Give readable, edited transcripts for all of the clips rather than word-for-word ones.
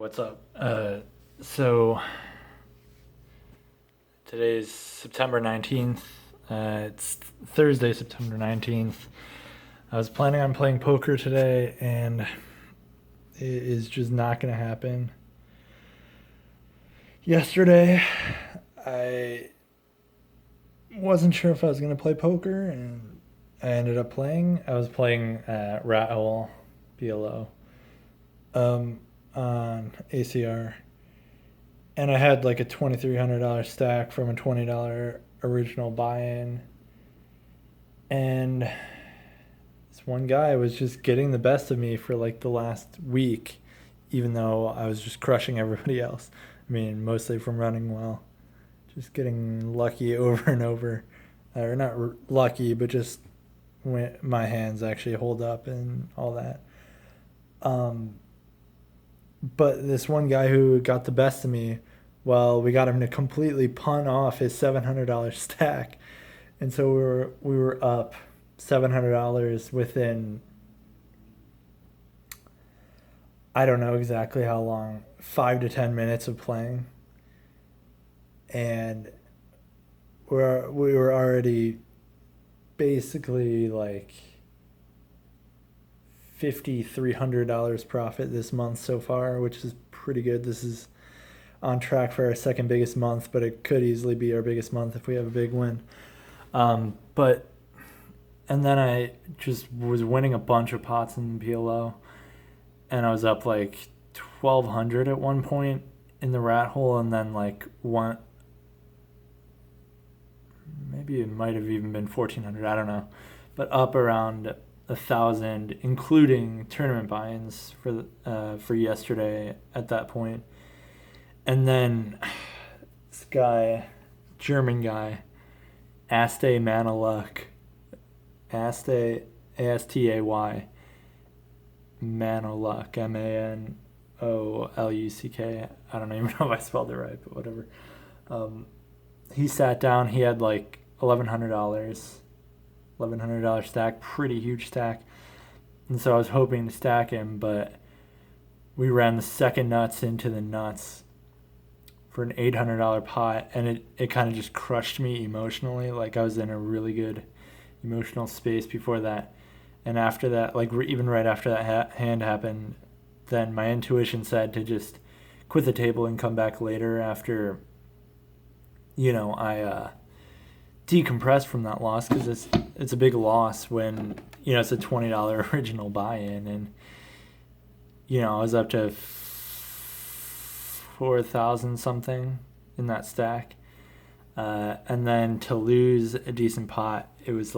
What's up? So today's September 19th. It's Thursday, September 19th. I was planning on playing poker today, and it is just not going to happen. Yesterday, I wasn't sure if I was going to play poker, and I ended up playing. I was playing Rat Hole, BLO, on ACR, and I had like a $2,300 stack from a $20 original buy-in, and this one guy was just getting the best of me for like the last week, even though I was just crushing everybody else. I mean, mostly from running well, just getting lucky over and over, or not lucky, but just when my hands actually hold up and all that. Um, but this one guy who got the best of me, well, we got him to completely punt off his $700 stack, and so we were up $700 within, I don't know exactly how long, 5 to 10 minutes of playing, and we were already basically like $5,300 profit this month so far, which is pretty good. This is on track for our second biggest month, but it could easily be our biggest month if we have a big win. But and then I just was winning a bunch of pots in PLO, and I was up like 1,200 at one point in the rat hole, and then like one, maybe it might have even been 1,400. I don't know, but up around 1,000, including tournament buy-ins for yesterday at that point. And then this guy, German guy, Astay Manoluck, Astay, Astay, Manoluck, Manoluck. I don't even know if I spelled it right, but whatever. He sat down. He had like $1,100 stack, pretty huge stack. And so I was hoping to stack him, but we ran the second nuts into the nuts for an $800 pot, and it kind of just crushed me emotionally. Like, I was in a really good emotional space before that, and after that, like even right after that hand happened, then my intuition said to just quit the table and come back later after I decompress from that loss, because it's a big loss when it's a $20 original buy-in, and I was up to 4,000 something in that stack, and then to lose a decent pot, it was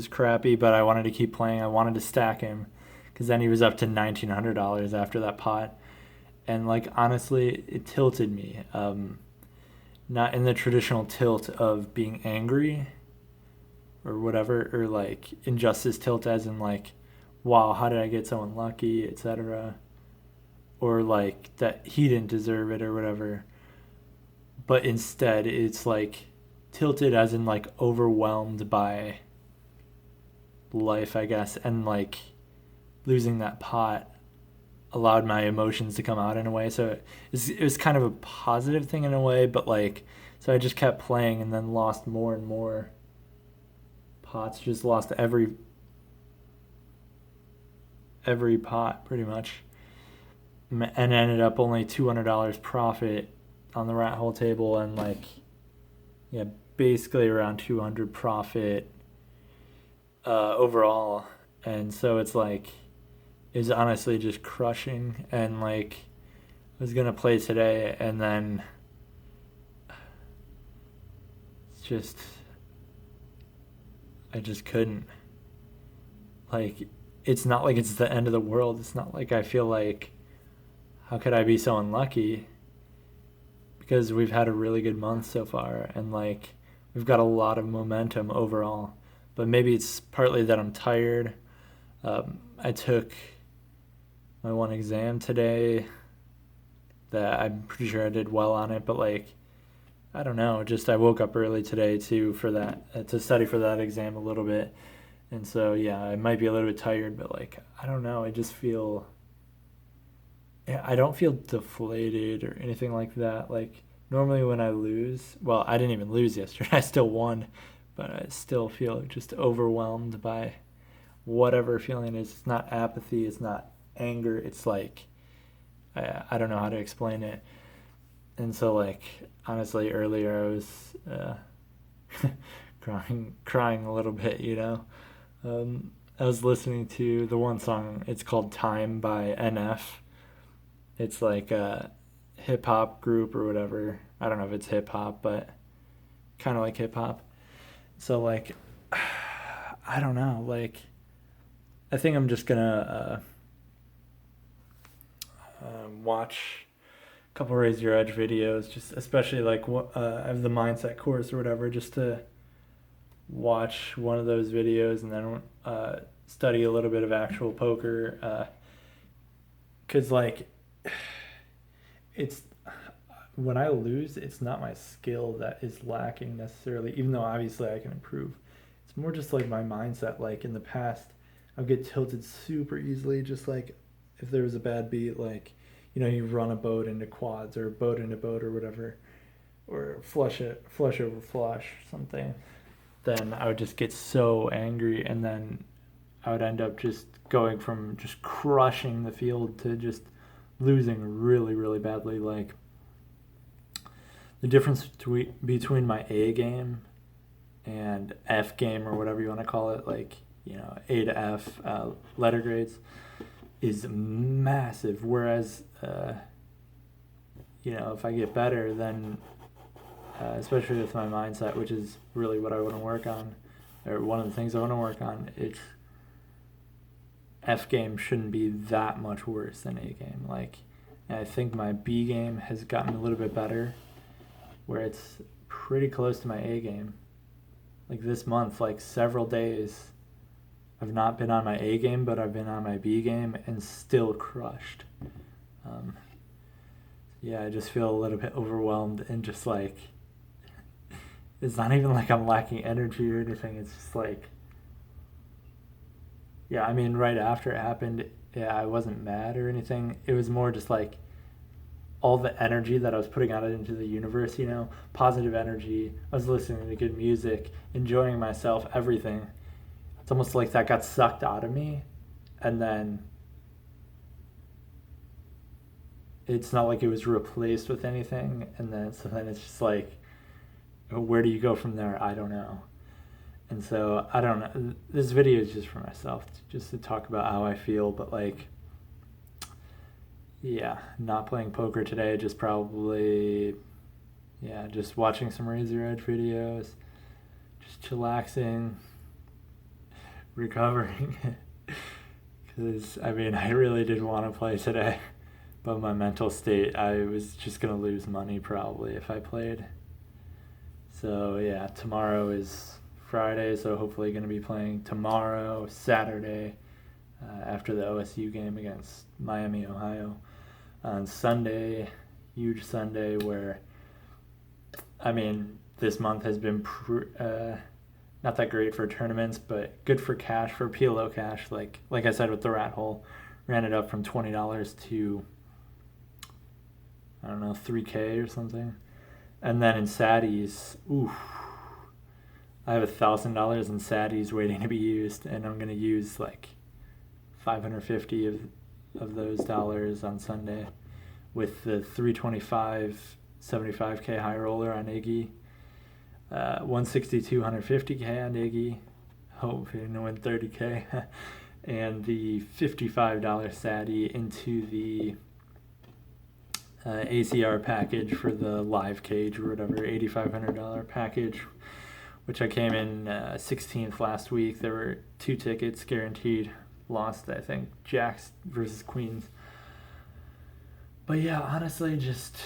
crappy, but I wanted to keep playing. I wanted to stack him, because then he was up to $1,900 after that pot, and like honestly, it tilted me. Not in the traditional tilt of being angry or whatever, or like injustice tilt, as in like, wow, how did I get so unlucky, etc., or like that he didn't deserve it or whatever. But instead, it's like tilted as in like overwhelmed by life, I guess, and like losing that pot allowed my emotions to come out in a way. So it was kind of a positive thing in a way, but like, so I just kept playing and then lost more and more pots. Just lost every pot pretty much, and ended up only $200 profit on the rat hole table, and like, yeah, basically around 200 profit overall. And so it's like, is honestly just crushing, and like I was gonna play today, and then it's just, I just couldn't. Like, it's not like it's the end of the world. It's not like I feel like, how could I be so unlucky, because we've had a really good month so far, and like we've got a lot of momentum overall. But maybe it's partly that I'm tired. I took my one exam today that I'm pretty sure I did well on it, but like, I don't know, just I woke up early today too for that, to study for that exam a little bit. And so yeah, I might be a little bit tired, but like, I don't know, I just feel I don't feel deflated or anything like that. Like normally when I lose, well, I didn't even lose yesterday. I still won, but I still feel just overwhelmed by whatever feeling is. It's not apathy, it's not anger. It's like I don't know how to explain it. And so like honestly earlier I was crying a little bit, you know. I was listening to the one song. It's called "Time" by NF. It's like a hip hop group or whatever. I don't know if it's hip hop, but kind of like hip hop. So like, I don't know. Like, I think I'm just gonna watch a couple Raise Your Edge videos, just especially like I have the mindset course or whatever, just to watch one of those videos and then study a little bit of actual poker. Cause like it's when I lose, it's not my skill that is lacking necessarily, even though obviously I can improve. It's more just like my mindset. Like in the past, I would get tilted super easily, just like if there was a bad beat, like, you know, you run a boat into quads or boat into boat or whatever, or flush over flush, something, then I would just get so angry and then I would end up just going from just crushing the field to just losing really, really badly. Like the difference between my A game and F game or whatever you want to call it, like, you know, A to F letter grades, is massive. Whereas, you know, if I get better, then especially with my mindset, which is really what I want to work on, or one of the things I want to work on, it's F game shouldn't be that much worse than A game. Like, I think my B game has gotten a little bit better, where it's pretty close to my A game. Like this month, like several days, I've not been on my A game, but I've been on my B game and still crushed. Yeah, I just feel a little bit overwhelmed and just like, it's not even like I'm lacking energy or anything. It's just like, yeah, I mean, right after it happened, yeah, I wasn't mad or anything. It was more just like all the energy that I was putting out into the universe, you know, positive energy. I was listening to good music, enjoying myself, everything. It's almost like that got sucked out of me. And then it's not like it was replaced with anything. And then it's just like, where do you go from there? I don't know. And so I don't know. This video is just for myself, just to talk about how I feel. But like, yeah, not playing poker today. Just probably, yeah, just watching some Raise Your Edge videos, just chillaxing, recovering. Because I mean, I really did want to play today, but my mental state, I was just gonna lose money probably if I played. So yeah, tomorrow is Friday, so hopefully going to be playing tomorrow, Saturday, after the OSU game against Miami, Ohio. On Sunday, huge Sunday where, I mean, this month has been not that great for tournaments, but good for cash, for PLO cash. Like I said with the rat hole, ran it up from $20 to, I don't know, $3K or something. And then in Saddies, oof, I have $1,000 in Saddies waiting to be used, and I'm gonna use like 550 of those dollars on Sunday, with the 325 75K high roller on Iggy, 162 150K on Iggy, hoping to win 30K, and the $55 Saddy into the ACR package for the live cage or whatever, $8,500 package, which I came in 16th last week. There were 2 tickets guaranteed. Lost, I think, Jacks versus Queens. But yeah, honestly, just,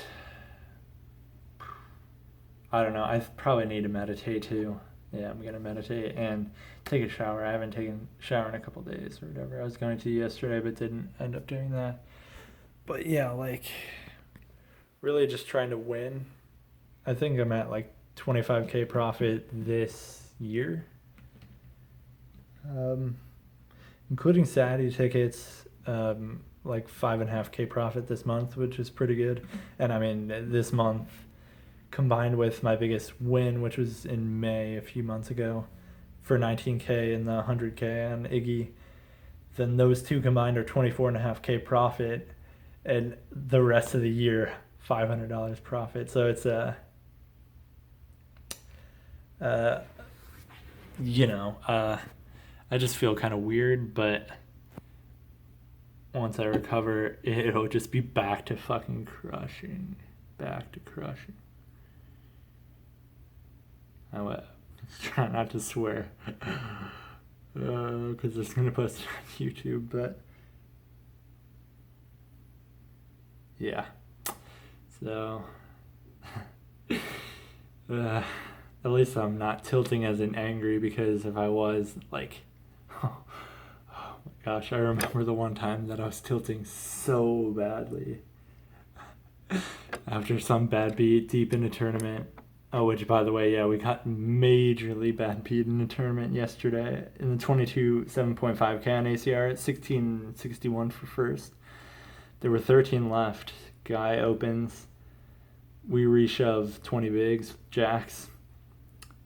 I don't know. I probably need to meditate too. Yeah, I'm going to meditate and take a shower. I haven't taken a shower in a couple days or whatever. I was going to yesterday, but didn't end up doing that. But yeah, like, really just trying to win. I think I'm at like 25K profit this year, including Saturday tickets. like 5.5K profit this month, which is pretty good. And I mean, this month combined with my biggest win, which was in May a few months ago for 19K and the 100K on Iggy, then those two combined are 24.5K profit, and the rest of the year $500 profit. So it's I just feel kind of weird, but once I recover, it'll just be back to fucking crushing. Back to crushing. I try not to swear. Because it's going to post it on YouTube, but yeah. So, at least I'm not tilting as in angry, because if I was, like, oh my gosh, I remember the one time that I was tilting so badly after some bad beat deep in a tournament. Oh, which, by the way, yeah, we got majorly bad beat in the tournament yesterday in the 22 7.5K on ACR at 1661 for first. There were 13 left. Guy opens. We reshove 20 bigs, jacks.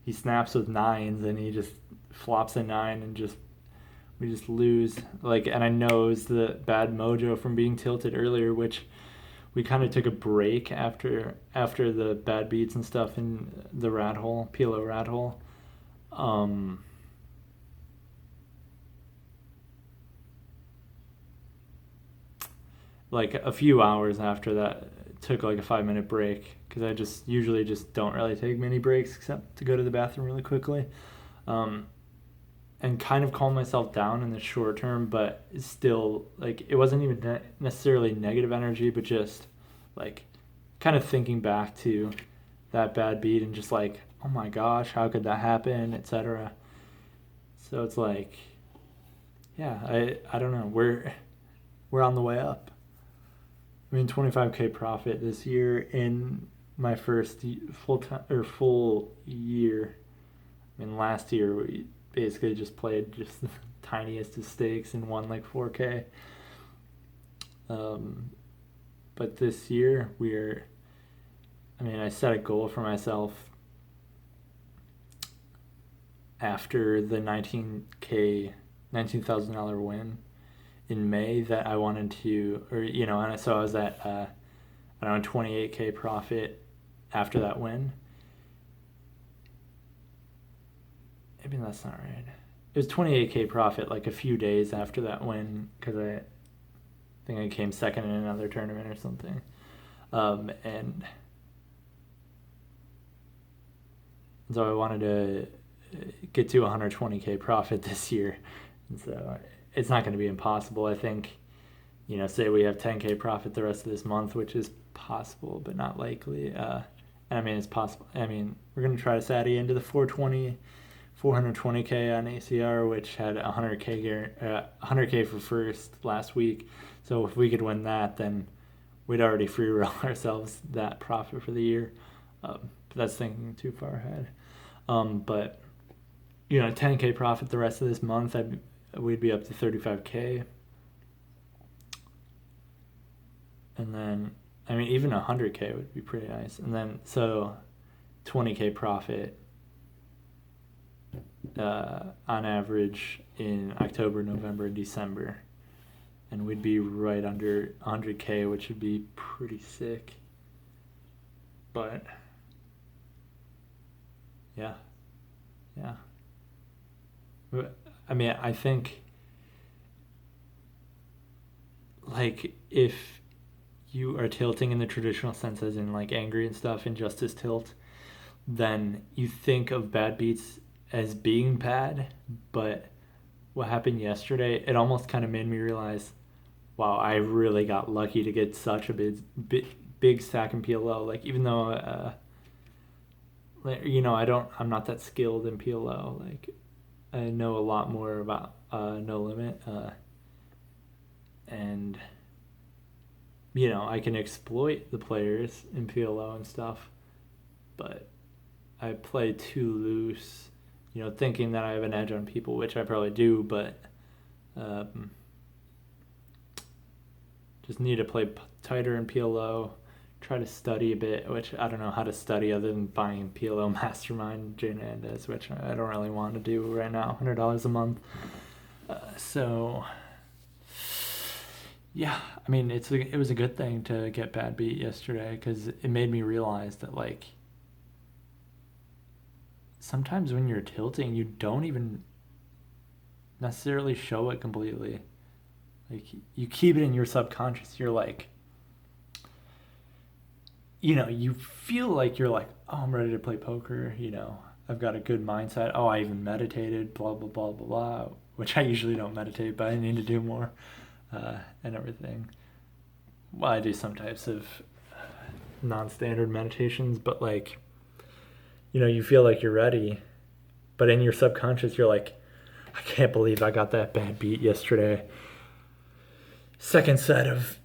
He snaps with nines, and he just flops a nine, and we just lose. Like, and I know it was the bad mojo from being tilted earlier, which we kind of took a break after the bad beats and stuff in the rat hole, PLO rat hole. Like a few hours after that, took like a 5-minute break, because I just usually just don't really take many breaks except to go to the bathroom really quickly, and kind of calm myself down in the short term, but still, like, it wasn't even necessarily negative energy, but just like kind of thinking back to that bad beat and just like, oh my gosh, how could that happen, etc. So it's like, yeah, I don't know, we're on the way up. I mean, 25K profit this year in my first full year. I mean, last year we basically just played just the tiniest of stakes and won like 4K. But this year I set a goal for myself after the $19,000 win in May that I wanted to, and so I was at around 28K profit after that win. Maybe that's not right. It was 28K profit like a few days after that win, because I think I came second in another tournament or something. And so I wanted to get to 120K profit this year. And so it's not going to be impossible. I think, say we have 10K profit the rest of this month, which is possible, but not likely. It's possible. We're going to try to Sati into the 420K on ACR, which had 100K for first last week. So if we could win that, then we'd already free roll ourselves that profit for the year. But that's thinking too far ahead. But 10K profit the rest of this month, we'd be up to 35K. And then, even 100K would be pretty nice. And then, so 20K profit on average in October, November, and December. And we'd be right under 100K, which would be pretty sick. But, yeah. I think, like, if you are tilting in the traditional sense, as in, like, angry and stuff, injustice tilt, then you think of bad beats as being bad, but what happened yesterday, it almost kind of made me realize, wow, I really got lucky to get such a big stack in PLO. Like, even though, I'm not that skilled in PLO, like, I know a lot more about No Limit, and I can exploit the players in PLO and stuff, but I play too loose, thinking that I have an edge on people, which I probably do, but Just need to play tighter in PLO. Try to study a bit, which I don't know how to study other than buying PLO Mastermind Jane Andes, which I don't really want to do right now. $100 a month. So yeah, I mean, it was a good thing to get bad beat yesterday because it made me realize that like sometimes when you're tilting, you don't even necessarily show it completely. Like you keep it in your subconscious. You're like, you feel like you're like, oh, I'm ready to play poker. I've got a good mindset. Oh, I even meditated. Blah blah blah blah blah. Which I usually don't meditate, but I need to do more, and everything. Well, I do some types of non-standard meditations, but like, you feel like you're ready, but in your subconscious, you're like, I can't believe I got that bad beat yesterday. Second set of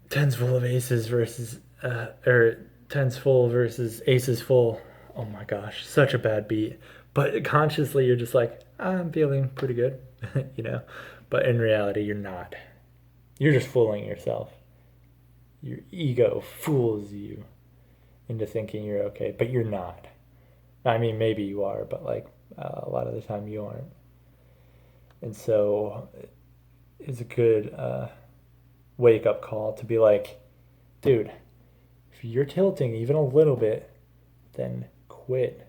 tens full of aces versus or tens full versus aces full. Oh my gosh, such a bad beat. But consciously, you're just like, I'm feeling pretty good, But in reality, you're not. You're just fooling yourself. Your ego fools you into thinking you're okay, but you're not. I mean, maybe you are, but like a lot of the time you aren't. And so it's a good wake up call to be like, dude, if you're tilting even a little bit, then quit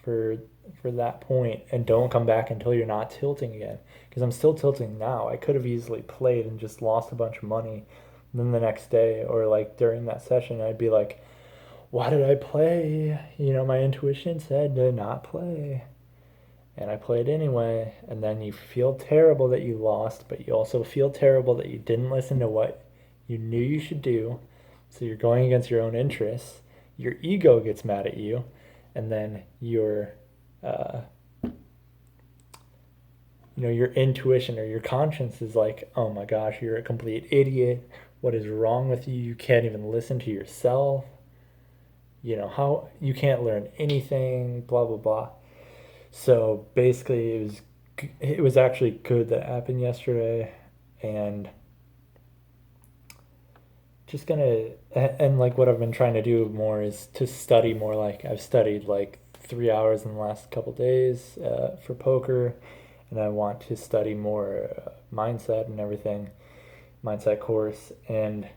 for that point and don't come back until you're not tilting again. Because I'm still tilting now. I could have easily played and just lost a bunch of money. And then the next day or like during that session, I'd be like, why did I play? My intuition said to not play. And I played anyway. And then you feel terrible that you lost, but you also feel terrible that you didn't listen to what you knew you should do. So you're going against your own interests. Your ego gets mad at you. And then your intuition or your conscience is like, oh my gosh, you're a complete idiot. What is wrong with you? You can't even listen to yourself. How you can't learn anything, blah blah blah. So basically, it was actually good that happened yesterday, and just gonna and like what I've been trying to do more is to study more. Like I've studied like 3 hours in the last couple days for poker, and I want to study more mindset and everything, mindset course, and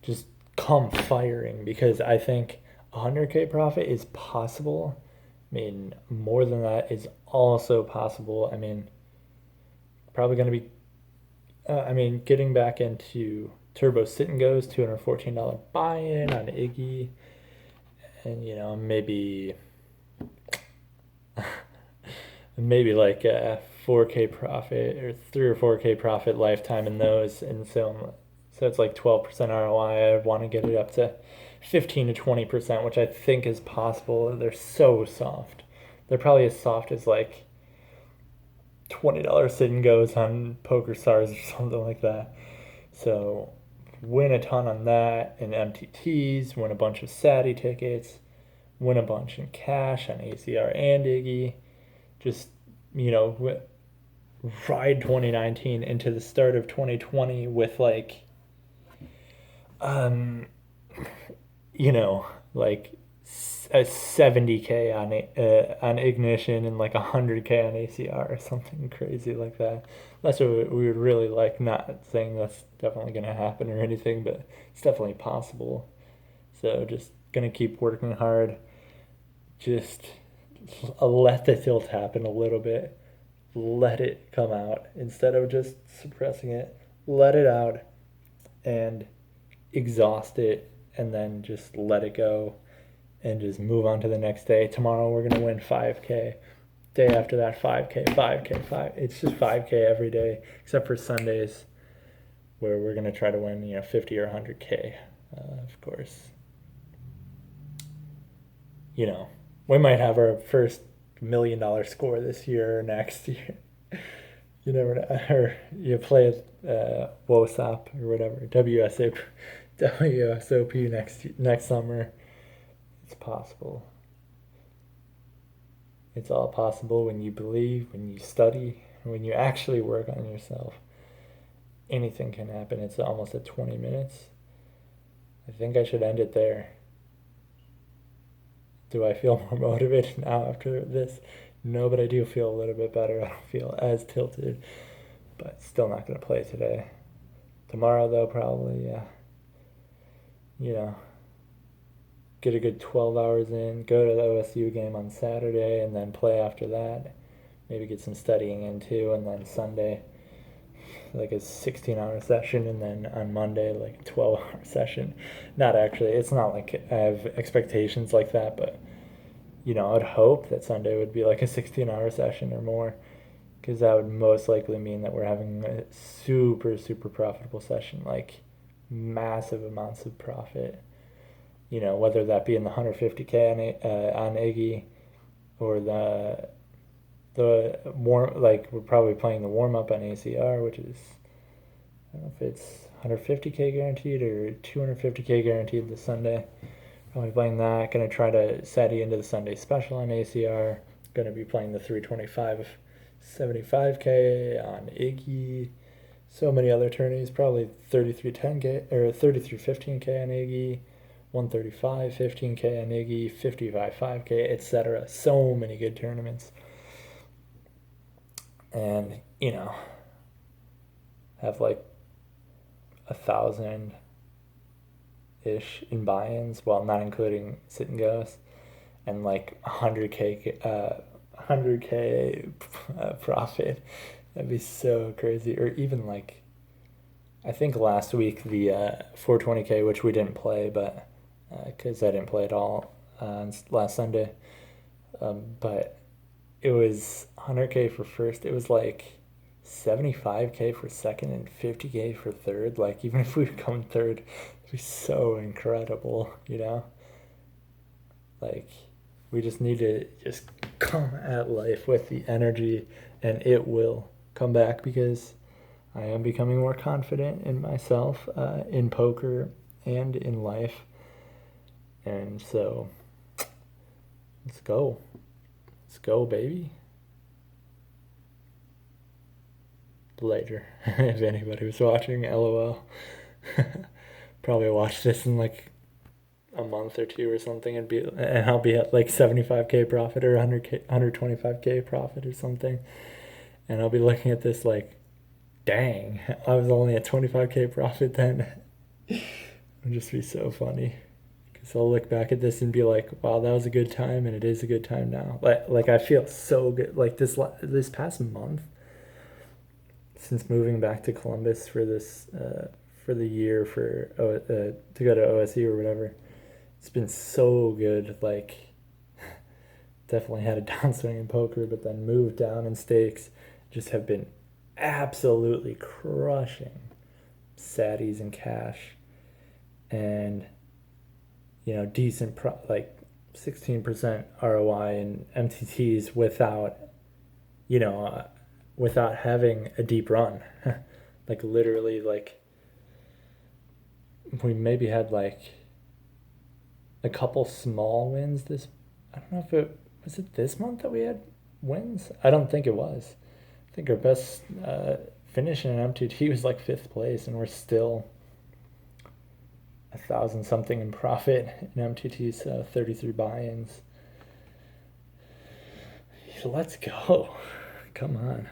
just come firing because I think 100K profit is possible. I mean, more than that is also possible. I mean, probably going to be, getting back into Turbo Sit and Go's $214 buy-in on Iggy, and maybe like a 4K profit or 3 or 4K profit lifetime in those, and so it's like 12% ROI. I want to get it up to 15 to 20%, which I think is possible. They're so soft. They're probably as soft as like $20 sit and goes on PokerStars or something like that. So win a ton on that in MTTs, win a bunch of Sati tickets, win a bunch in cash on ACR and Iggy. Just, ride 2019 into the start of 2020 with like, like a 70K on Ignition and like 100K on ACR or something crazy like that. That's what we would really like. Not saying that's definitely going to happen or anything, but it's definitely possible. So just gonna keep working hard. Just let the tilt happen a little bit. Let it come out instead of just suppressing it. Let it out and exhaust it, and then just let it go and just move on to the next day. Tomorrow we're going to win 5K. Day after that, 5K, 5K, 5. It's just 5K every day, except for Sundays where we're going to try to win, 50 or 100K, of course. We might have our first $1 million score this year or next year. You never know. Or you play WOSOP or whatever, WSOP next summer. It's possible. It's all possible when you believe, when you study, when you actually work on yourself. anything can happen. It's almost at 20 minutes. I think I should end it there. Do I feel more motivated now after this? No, but I do feel a little bit better. I don't feel as tilted, but still not going to play today. Tomorrow, though, probably, yeah. You know, get a good 12 hours in, go to the OSU game on Saturday, and then play after that. Maybe get some studying in too, and then Sunday, like a 16-hour session, and then on Monday, like a 12-hour session. Not actually, it's not like I have expectations like that, but I would hope that Sunday would be like a 16-hour session or more, because that would most likely mean that we're having a super, super profitable session, like massive amounts of profit. Whether that be in the 150K on Iggy, or the warm, like we're probably playing the warm up on ACR, which is, I don't know if it's 150K guaranteed or 250K guaranteed this Sunday. Probably playing that. Gonna try to set you into the Sunday special on ACR. Gonna be playing the 325 75K on Iggy. So many other tourneys. Probably 3310K or 3315K on Iggy. 135 15K on Iggy. 55 5K, etc. So many good tournaments. And have like 1,000 ish in buy-ins, well, not including sit and goes, and like 100K profit. That'd be so crazy. Or even like, I think last week the 420K, which we didn't play, but because I didn't play at all last Sunday, but it was 100K for first. It was like 75K for second and 50K for third. Like, even if we would come third, it'd be so incredible, Like, we just need to just come at life with the energy, and it will come back, because I am becoming more confident in myself, in poker and in life. And so, let's go. Let's go, baby. Later, if anybody was watching, LOL. Probably watch this in like a month or two or something, and I'll be at like 75K profit or 100K, 125K profit or something, and I'll be looking at this like, dang, I was only at 25K profit then. It'll just be so funny. So I'll look back at this and be like, wow, that was a good time, and it is a good time now. Like I feel so good. Like this past month, since moving back to Columbus for this for the year to go to OSU or whatever, it's been so good. Like, definitely had a downswing in poker, but then moved down in stakes. Just have been absolutely crushing saddies and cash, and decent like 16% ROI in MTTs without having a deep run. Like, literally, like, we maybe had like a couple small wins I don't know if it was this month that we had wins. I don't think it was. I think our best finish in an MTT was like 5th place, and we're still 1,000 something in profit in MTT's 33 buy-ins. Let's go. Come on.